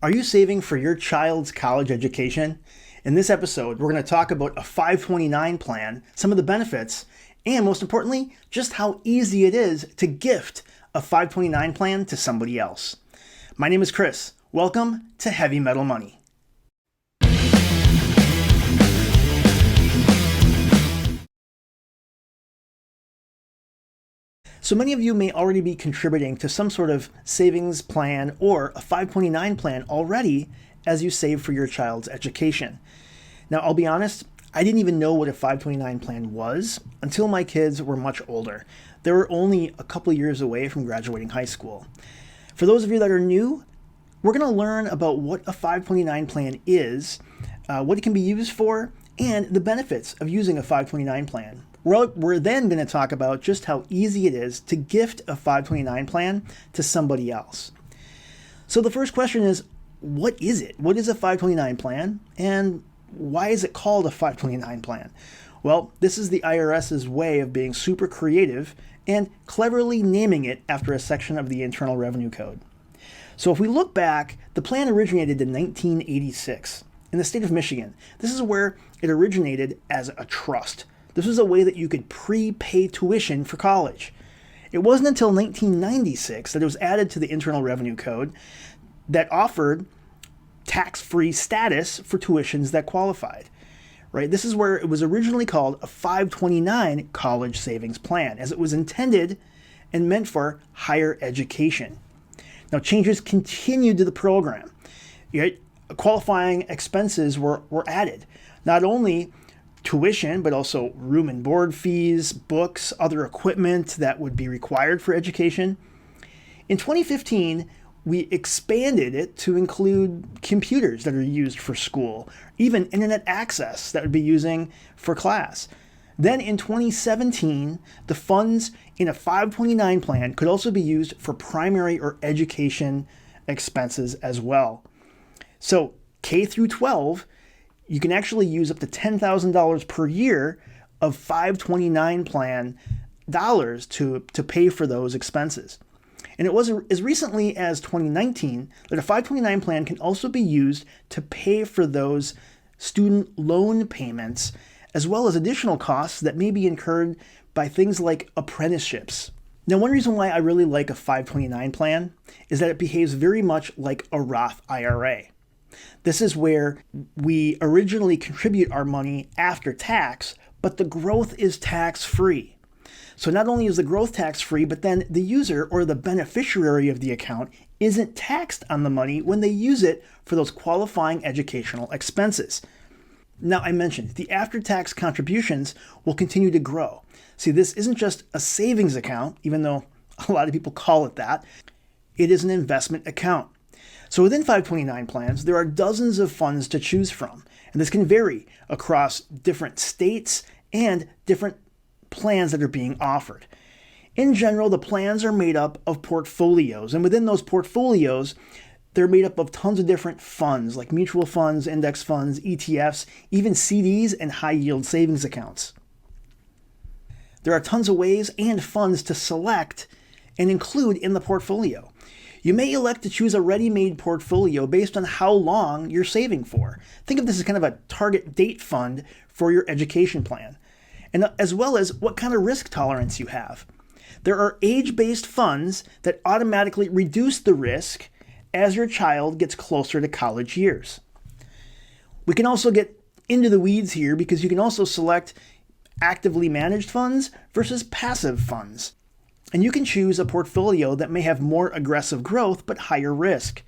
Are you saving for your child's college education? In this episode, we're going to talk about a 529 plan, some of the benefits, and most importantly, just how easy it is to gift a 529 plan to somebody else. My name is Chris. Welcome to Heavy Metal Money. So many of you may already be contributing to some sort of savings plan or a 529 plan already as you save for your child's education. Now, I'll be honest, I didn't even know what a 529 plan was until my kids were much older. They were only a couple years away from graduating high school. For those of you that are new, we're going to learn about what a 529 plan is, what it can be used for, and the benefits of using a 529 plan. We're then going to talk about just how easy it is to gift a 529 plan to somebody else. So the first question is, what is it? What is a 529 plan? And why is it called a 529 plan? Well, this is the IRS's way of being super creative and cleverly naming it after a section of the Internal Revenue Code. So if we look back, the plan originated in 1986 in the state of Michigan. This is where it originated as a trust. This was a way that you could prepay tuition for college. It wasn't until 1996 that it was added to the Internal Revenue Code that offered tax-free status for tuitions that qualified. Right? This is where it was originally called a 529 college savings plan, as it was intended and meant for higher education. Now, changes continued to the program. Qualifying expenses were added. Not only tuition, but also room and board fees, books, other equipment that would be required for education. In 2015, we expanded it to include computers that are used for school, even internet access that would be using for class. Then in 2017, the funds in a 529 plan could also be used for primary or education expenses as well. So K through 12, you can actually use up to $10,000 per year of 529 plan dollars to pay for those expenses. And it was as recently as 2019 that a 529 plan can also be used to pay for those student loan payments, as well as additional costs that may be incurred by things like apprenticeships. Now, one reason why I really like a 529 plan is that it behaves very much like a Roth IRA. This is where we originally contribute our money after tax, but the growth is tax-free. So not only is the growth tax-free, but then the user or the beneficiary of the account isn't taxed on the money when they use it for those qualifying educational expenses. Now, I mentioned the after-tax contributions will continue to grow. See, this isn't just a savings account, even though a lot of people call it that. It is an investment account. So within 529 plans, there are dozens of funds to choose from, and this can vary across different states and different plans that are being offered. In general, the plans are made up of portfolios, and within those portfolios, they're made up of tons of different funds, like mutual funds, index funds, ETFs, even CDs and high-yield savings accounts. There are tons of ways and funds to select and include in the portfolio. You may elect to choose a ready-made portfolio based on how long you're saving for. Think of this as kind of a target date fund for your education plan, and as well as what kind of risk tolerance you have. There are age-based funds that automatically reduce the risk as your child gets closer to college years. We can also get into the weeds here because you can also select actively managed funds versus passive funds. And you can choose a portfolio that may have more aggressive growth but higher risk.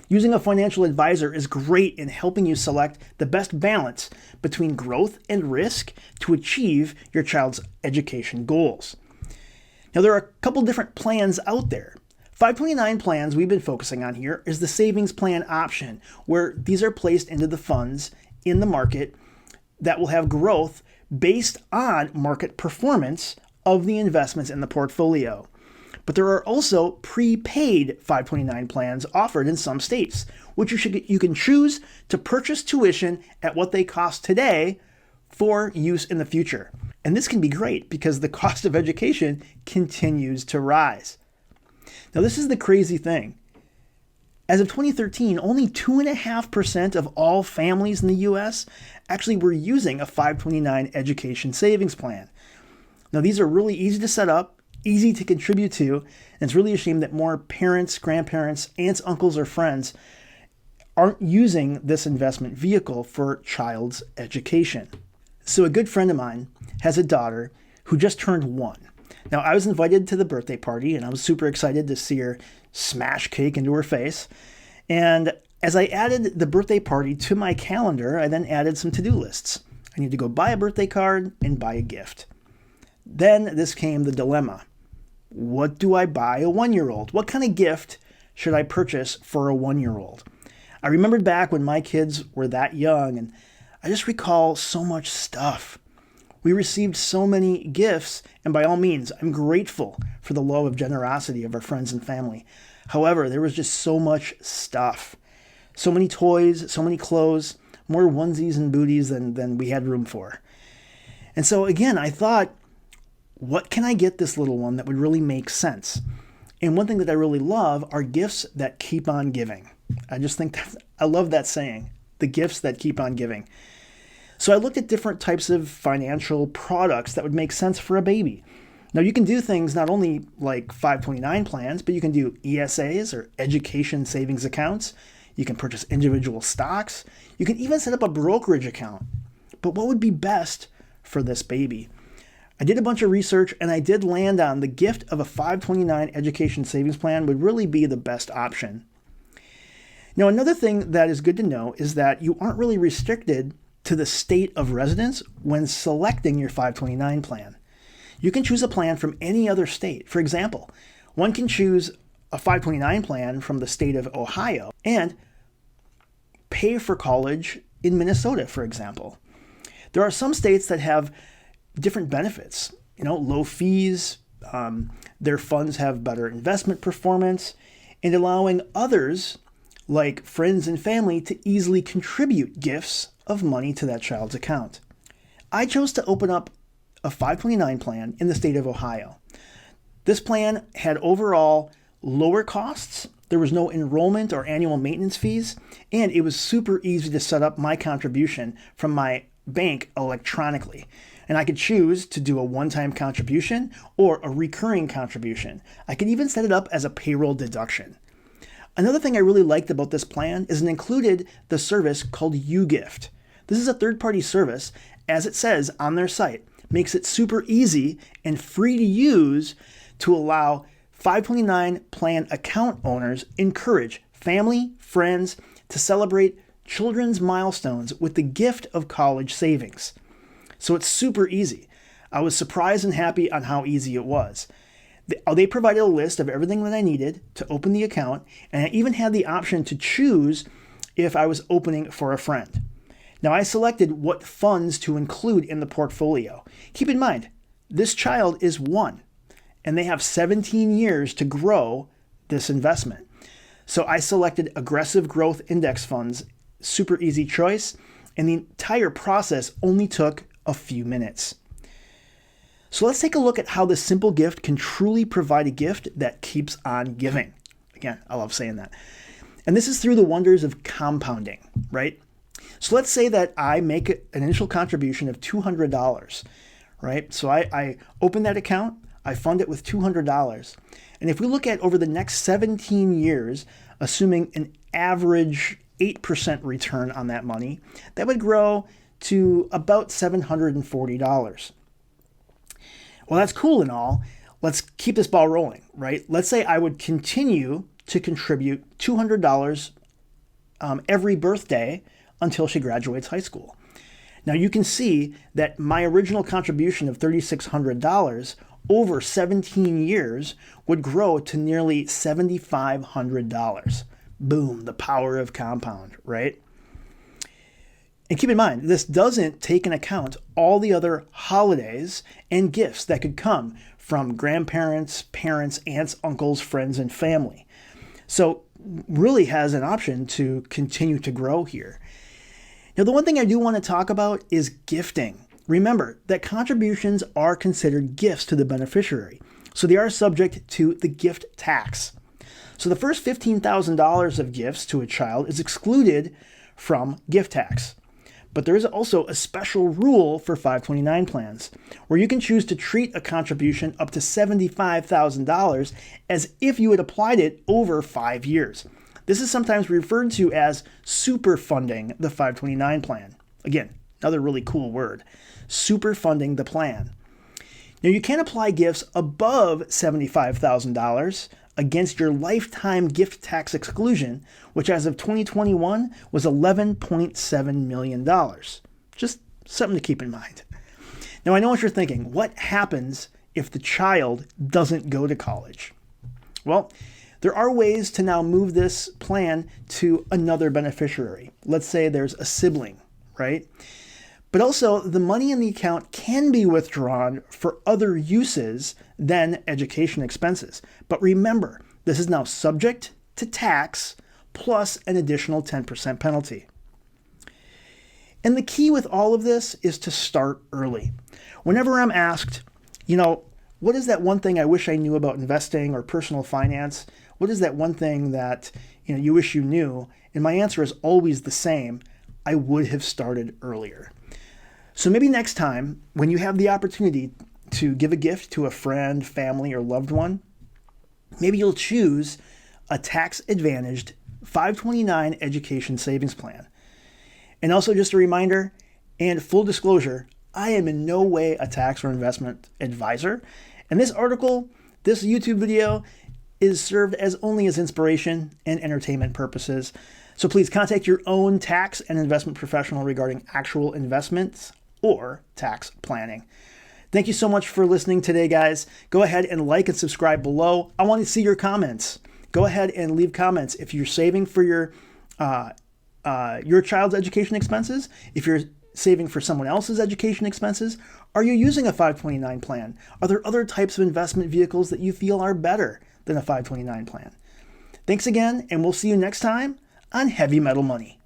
Using a financial advisor is great in helping you select the best balance between growth and risk to achieve your child's education goals. Now, there are a couple different plans out there. 529 plans we've been focusing on here is the savings plan option, where these are placed into the funds in the market that will have growth based on market performance of the investments in the portfolio. But there are also prepaid 529 plans offered in some states, which you can choose to purchase tuition at what they cost today for use in the future. And this can be great because the cost of education continues to rise. Now, this is the crazy thing. As of 2013, only 2.5% of all families in the US actually were using a 529 education savings plan. Now, these are really easy to set up, easy to contribute to, and it's really a shame that more parents, grandparents, aunts, uncles, or friends aren't using this investment vehicle for child's education. So a good friend of mine has a daughter who just turned 1. Now, I was invited to the birthday party, and I was super excited to see her smash cake into her face. And as I added the birthday party to my calendar, I then added some to-do lists. I need to go buy a birthday card and buy a gift. Then this came the dilemma. What do I buy a 1-year-old? What kind of gift should I purchase for a 1-year-old? I remembered back when my kids were that young, and I just recall so much stuff. We received so many gifts, and by all means, I'm grateful for the love of generosity of our friends and family. However, there was just so much stuff. So many toys, so many clothes, more onesies and booties than we had room for. And so again, I thought, what can I get this little one that would really make sense? And one thing that I really love are gifts that keep on giving. I just think I love that saying, the gifts that keep on giving. So I looked at different types of financial products that would make sense for a baby. Now, you can do things not only like 529 plans, but you can do ESAs or education savings accounts. You can purchase individual stocks. You can even set up a brokerage account. But what would be best for this baby? I did a bunch of research, and I did land on the gift of a 529 education savings plan would really be the best option. Now, another thing that is good to know is that you aren't really restricted to the state of residence when selecting your 529 plan. You can choose a plan from any other state. For example, one can choose a 529 plan from the state of Ohio and pay for college in Minnesota, for example. There are some states that have different benefits, low fees, their funds have better investment performance, and allowing others, like friends and family, to easily contribute gifts of money to that child's account. I chose to open up a 529 plan in the state of Ohio. This plan had overall lower costs, there was no enrollment or annual maintenance fees, and it was super easy to set up my contribution from my bank electronically. And I could choose to do a one-time contribution or a recurring contribution. I could even set it up as a payroll deduction. Another thing I really liked about this plan is it included the service called UGift. This is a third-party service, as it says on their site, makes it super easy and free to use to allow 529 plan account owners encourage family, friends to celebrate children's milestones with the gift of college savings. So it's super easy. I was surprised and happy on how easy it was. They provided a list of everything that I needed to open the account, and I even had the option to choose if I was opening for a friend. Now, I selected what funds to include in the portfolio. Keep in mind, this child is 1, and they have 17 years to grow this investment. So I selected aggressive growth index funds, super easy choice, and the entire process only took a few minutes. So let's take a look at how this simple gift can truly provide a gift that keeps on giving. Again, I love saying that. And this is through the wonders of compounding, right? So let's say that I make an initial contribution of $200, right? So I open that account, I fund it with $200. And if we look at over the next 17 years, assuming an average 8% return on that money, that would grow to about $740. Well, that's cool and all. Let's keep this ball rolling, right? Let's say I would continue to contribute $200 every birthday until she graduates high school. Now you can see that my original contribution of $3,600 over 17 years would grow to nearly $7,500. Boom, the power of compound, right? And keep in mind, this doesn't take into account all the other holidays and gifts that could come from grandparents, parents, aunts, uncles, friends, and family. So really has an option to continue to grow here. Now, the one thing I do want to talk about is gifting. Remember that contributions are considered gifts to the beneficiary, so they are subject to the gift tax. So the first $15,000 of gifts to a child is excluded from gift tax. But there is also a special rule for 529 plans, where you can choose to treat a contribution up to $75,000 as if you had applied it over 5 years. This is sometimes referred to as super funding the 529 plan. Again, another really cool word, super funding the plan. Now you can apply gifts above $75,000 against your lifetime gift tax exclusion, which as of 2021 was $11.7 million. Just something to keep in mind. Now I know what you're thinking. What happens if the child doesn't go to college? Well, there are ways to now move this plan to another beneficiary. Let's say there's a sibling, right? But also, the money in the account can be withdrawn for other uses than education expenses. But remember, this is now subject to tax plus an additional 10% penalty. And the key with all of this is to start early. Whenever I'm asked, what is that one thing I wish I knew about investing or personal finance? What is that one thing that you wish you knew? And my answer is always the same. I would have started earlier. So maybe next time, when you have the opportunity to give a gift to a friend, family, or loved one, maybe you'll choose a tax-advantaged 529 education savings plan. And also just a reminder and full disclosure, I am in no way a tax or investment advisor. And this article, this YouTube video, is served as only as inspiration and entertainment purposes. So please contact your own tax and investment professional regarding actual investments or tax planning. Thank you so much for listening today, guys. Go ahead and like and subscribe below. I want to see your comments. Go ahead and leave comments if you're saving for your child's education expenses, if you're saving for someone else's education expenses. Are you using a 529 plan? Are there other types of investment vehicles that you feel are better than a 529 plan? Thanks again, and we'll see you next time on Heavy Metal Money.